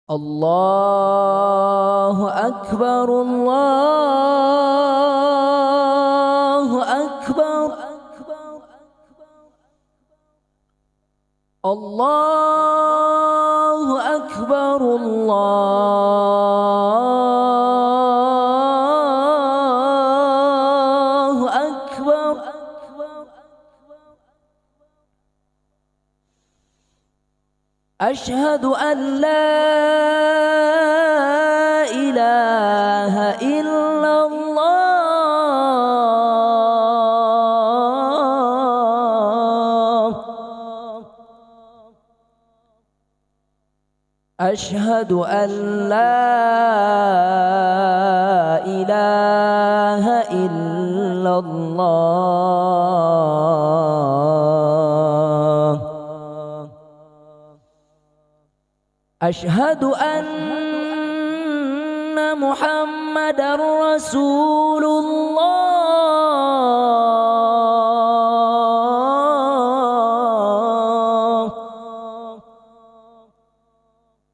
الله أكبر الله أكبر الله أكبر الله أكبر. أشهد أن لا إله إلا الله. أشهد أن لا إله إلا الله. أشهد أن محمدًا رسول الله.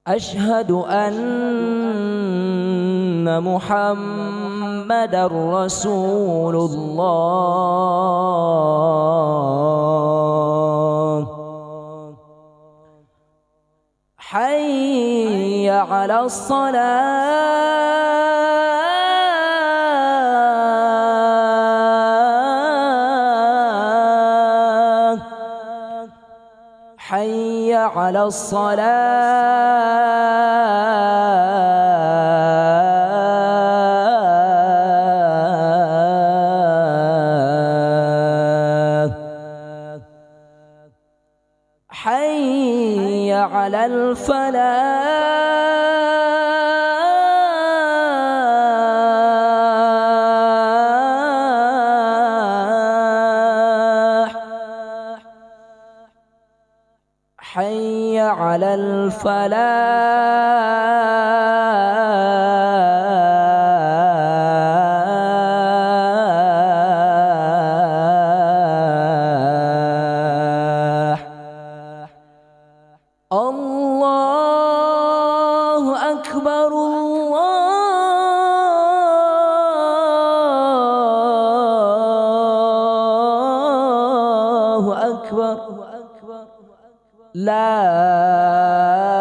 أشهد أن محمدًا رسول الله. حي على الصلاة. حي على الصلاة. حي على الفلاح. حي على الفلاح. الله أكبر الله أكبر. لا